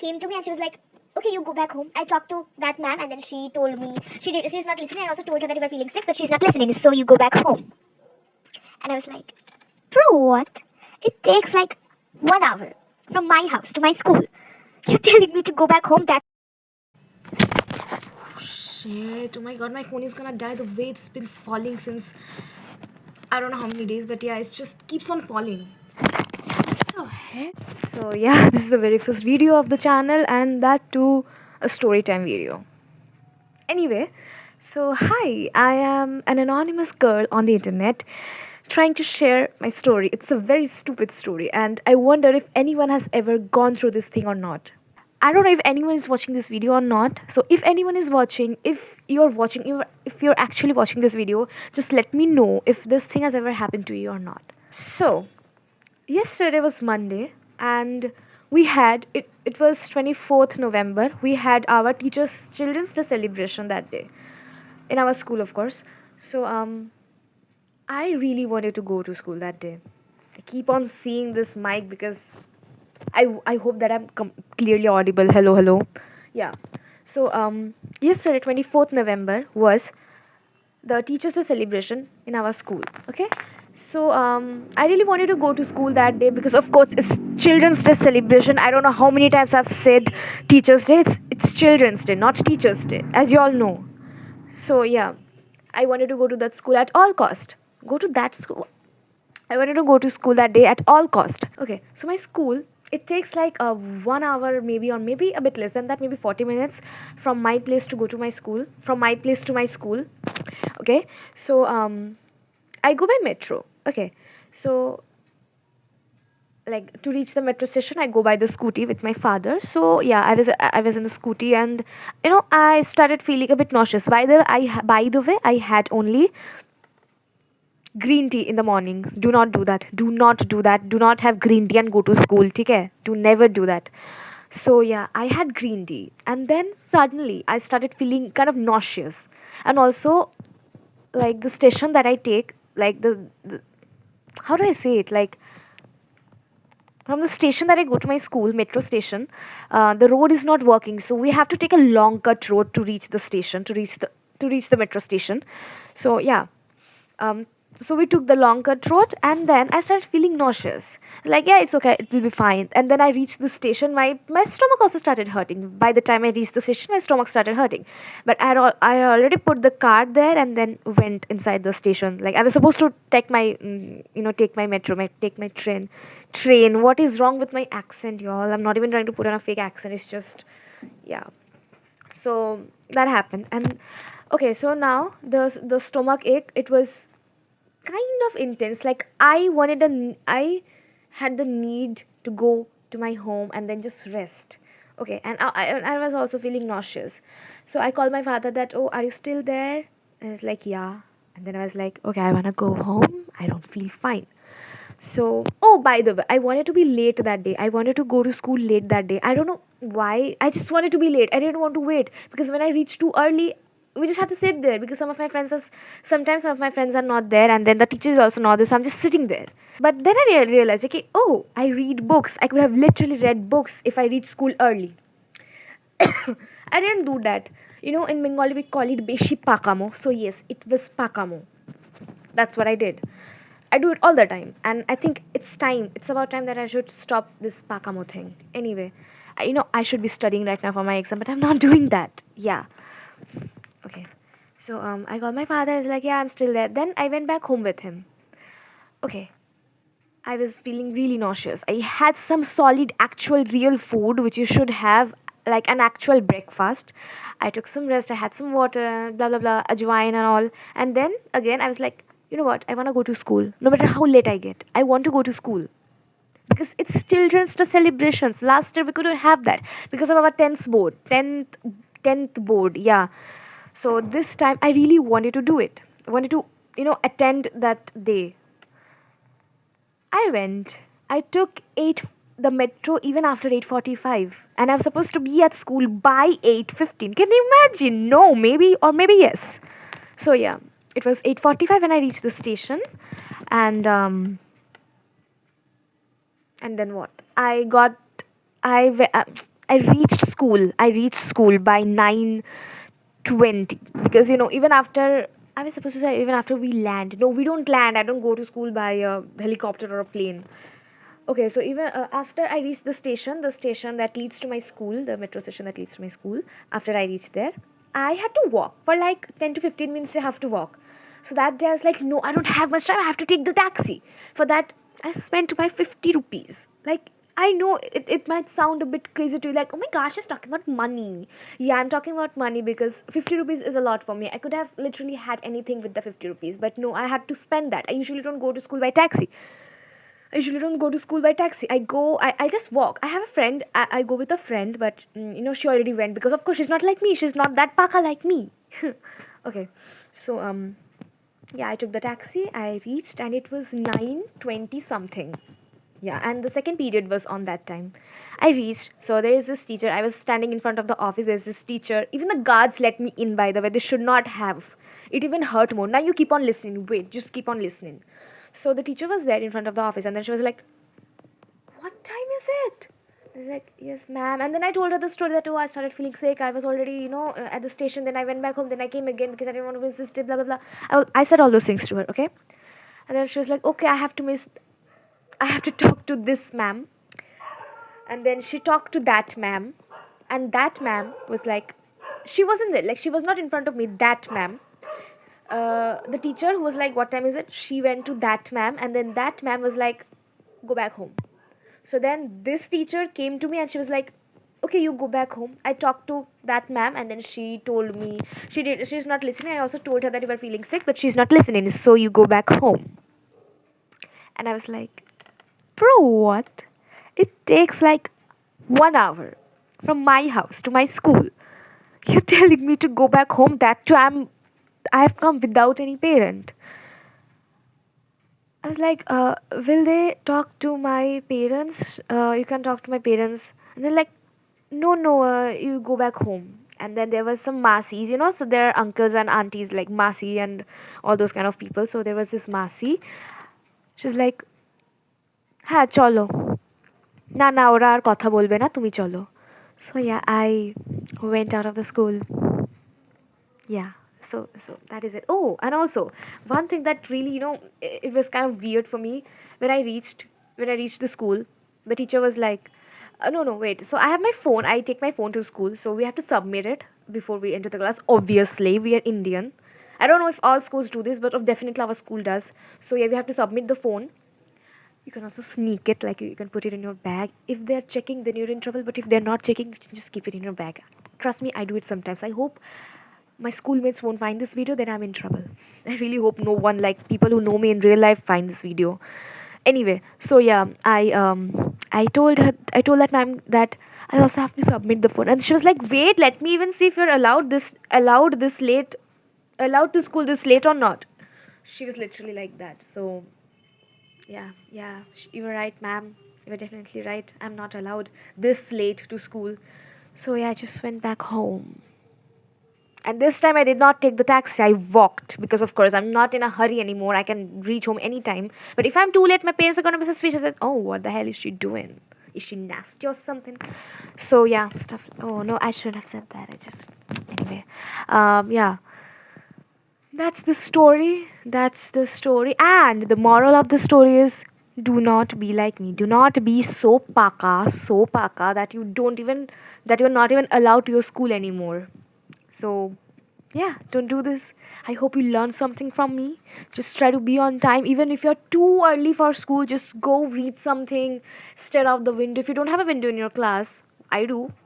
came to me and she was like, okay, you go back home. I talked to that ma'am and then she told me she's not listening. I also told her that you are feeling sick, but she's not listening, so you go back home. And I was like, bro, what? It takes like 1 hour from my house to my school. You're telling me to go back home? That Shit, oh my god, my phone is gonna die. The way it's been falling since I don't know how many days, but yeah, it just keeps on falling. What the heck? So yeah, this is the very first video of the channel, and that too a story time video. Anyway, so hi, I am an anonymous girl on the internet trying to share my story. It's a very stupid story, and I wonder if anyone has ever gone through this thing or not. I don't know if anyone is watching this video or not. So if anyone is watching, if you're actually watching this video, just let me know if this thing has ever happened to you or not. So yesterday was Monday, and we had it was 24th November. We had our teachers children's day celebration that day in our school, of course. So I really wanted to go to school that day. I keep on seeing this mic because I hope that I'm clearly audible. Hello, hello. Yeah. So yesterday 24th November was the teachers day celebration in our school. Okay. So I really wanted to go to school that day because of course it's children's day celebration. I don't know how many times I've said teachers day. It's children's day, not teachers day, as you all know. So yeah, I wanted to go to that school at all cost. Go to that school. I wanted to go to school that day at all cost. Okay, so my school, it takes like a 1 hour maybe, or maybe a bit less than that, maybe 40 minutes from my place to go to my school, from my place to my school. Okay, so I go by metro. Okay, so like to reach the metro station I go by the scooty with my father. So yeah, I was in the scooty, and I started feeling a bit nauseous. By the way, I had only green tea in the mornings. Do not do that. Do not do that. Do not have green tea and go to school. Okay? Do never do that. So yeah, I had green tea, and then suddenly I started feeling kind of nauseous, and also like the station that I take, like the how do I say it, like from the station that I go to my school, metro station, the road is not working, so we have to take a long cut road to reach the station, to reach the metro station. So yeah, um, so we took the long cut road, and then I started feeling nauseous. Like yeah, it's okay, it will be fine. And then I reached the station. My stomach also started hurting. By the time I reached the station, my stomach started hurting. But I already put the card there and then went inside the station. Like I was supposed to take my take my metro, take my train. Train. What is wrong with my accent, y'all? I'm not even trying to put on a fake accent. It's just yeah. So that happened, and okay, so now the stomach ache, it was kind of intense. Like I had the need to go to my home and then just rest. Okay, and I was also feeling nauseous. So I called my father that, oh, are you still there? And he's like, yeah. And then I was like, okay, I wanna go home. I don't feel fine. So, oh, by the way, I wanted to be late that day. I wanted to go to school late that day. I don't know why. I just wanted to be late. I didn't want to wait because when I reached too early, we just had to sit there because sometimes some of my friends are not there, and then the teacher is also not there. So I'm just sitting there. But then I realized, okay, oh, I read books. I could have literally read books if I reached school early. I didn't do that. In Bengali we call it beshi pakamo. So yes, it was pakamo. That's what I did. I do it all the time, and I think it's time. It's about time that I should stop this pakamo thing. Anyway, I should be studying right now for my exam, but I'm not doing that. Yeah. Okay. So I called my father. He's like, yeah, I'm still there. Then I went back home with him. Okay. I was feeling really nauseous. I had some solid, actual, real food, which you should have, like an actual breakfast. I took some rest. I had some water, blah blah blah, ajwain and all. And then again, I was like, you know what? I want to go to school. No matter how late I get, I want to go to school because it's children's day celebrations. Last year we couldn't have that because of our tenth board. Yeah. So this time I really wanted to do it. I wanted to attend that day. I went. I took the metro even after 8:45, and I was supposed to be at school by 8:15. Can you imagine? No, maybe, or maybe yes. So yeah, it was 8:45 when I reached the station, and then what? I I reached school by 9:20, because even after, I was supposed to say, even after we land. No, we don't land. I don't go to school by a helicopter or a plane. Okay, so even after I reached the station that leads to my school, the metro station that leads to my school, after I reached there, I had to walk for like 10 to 15 minutes. You have to walk. So that day I was like, no, I don't have much time. I have to take the taxi. For that, I spent my 50 rupees. Like, I know it might sound a bit crazy to you, like, oh my gosh, she's talking about money. Yeah, I'm talking about money because 50 rupees is a lot for me. I could have literally had anything with the 50 rupees, but no, I had to spend that. I usually don't go to school by taxi. I usually don't go to school by taxi. I just walk. I have a friend. I go with a friend, but she already went because, of course, she's not like me. She's not that paka like me. Okay, so, yeah, I took the taxi. I reached, and it was 9:20 something. Yeah, and the second period was on that time. I reached. So there is this teacher. I was standing in front of the office. There's this teacher. Even the guards let me in, by the way. They should not have. It even hurt more. Now you keep on listening. Wait, just keep on listening. So the teacher was there in front of the office, and then she was like, "What time is it?" I was like, "Yes, ma'am." And then I told her the story that, oh, I started feeling sick. I was already, at the station. Then I went back home. Then I came again because I didn't want to miss this day, blah, blah, blah. I said all those things to her, okay? And then she was like, okay, I have to talk to this ma'am. And then she talked to that ma'am. And that ma'am was like, she wasn't there. Like, she was not in front of me, that ma'am. The teacher who was like, what time is it? She went to that ma'am. And then that ma'am was like, go back home. So then this teacher came to me and she was like, okay, you go back home. I talked to that ma'am, and then she told me she's not listening. I also told her that you were feeling sick, but she's not listening. So you go back home. And I was like, bro, what? It takes like 1 hour from my house to my school. You're telling me to go back home? That too, I've come without any parent. I was like, will they talk to my parents? You can talk to my parents. And they're like, no, you go back home. And then there was some Masis, so there are uncles and aunties like Masi and all those kind of people. So there was this Masi. She was like, হ্যাঁ চলো না না ওরা আর কথা বলবে না তুমি চলো so yeah I went out of the school. Yeah, so that is it. Oh, and also one thing that really, it was kind of weird for me when I reached the school. The teacher was like, no, wait, so I have my phone. I take my phone to school, so we have to submit it before we enter the class. Obviously, we are Indian. I don't know if all schools do this, but definitely our school does. So yeah, we have to submit the phone. You can also sneak it, like you can put it in your bag. If they're checking, then you're in trouble, but if they're not checking, you can just keep it in your bag. Trust me, I do it sometimes. I hope my schoolmates won't find this video, then I'm in trouble. I really hope no one, like people who know me in real life, find this video. Anyway, so yeah, I told that ma'am that I also have to submit the phone, and she was like, wait, let me even see if you're allowed to school this late or not. She was literally like that. So yeah, you were right, ma'am. You were definitely right. I'm not allowed this late to school. So yeah, I just went back home. And this time I did not take the taxi. I walked because, of course, I'm not in a hurry anymore. I can reach home anytime. But if I'm too late, my parents are going to be suspicious that, oh, what the hell is she doing? Is she nasty or something? So yeah, stuff. Oh no, I shouldn't have said that. Anyway, yeah. That's the story. And the moral of the story is, do not be like me. Do not be so paka that you're not even allowed to your school anymore. So yeah, don't do this. I hope you learn something from me. Just try to be on time. Even if you're too early for school, just go read something, stare out the window. If you don't have a window in your class,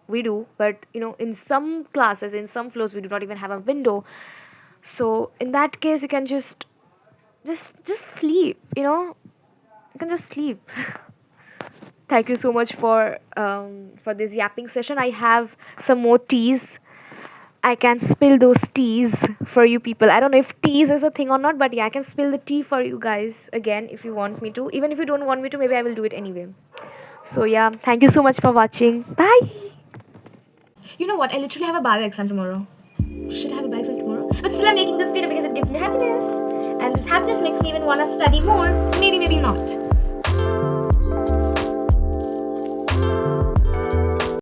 we do, but in some classes, in some floors, we do not even have a window. So in that case, you can just sleep. You can just sleep. Thank you so much for this yapping session. I have some more teas. I can spill those teas for you people. I don't know if teas is a thing or not, but yeah, I can spill the tea for you guys again if you want me to. Even if you don't want me to, maybe I will do it anyway. So yeah, thank you so much for watching. Bye. You know what? I literally have a bio exam tomorrow. Should I have a bio exam tomorrow? But still, I'm making this video because it gives me happiness. And this happiness makes me even want to study more. Maybe not.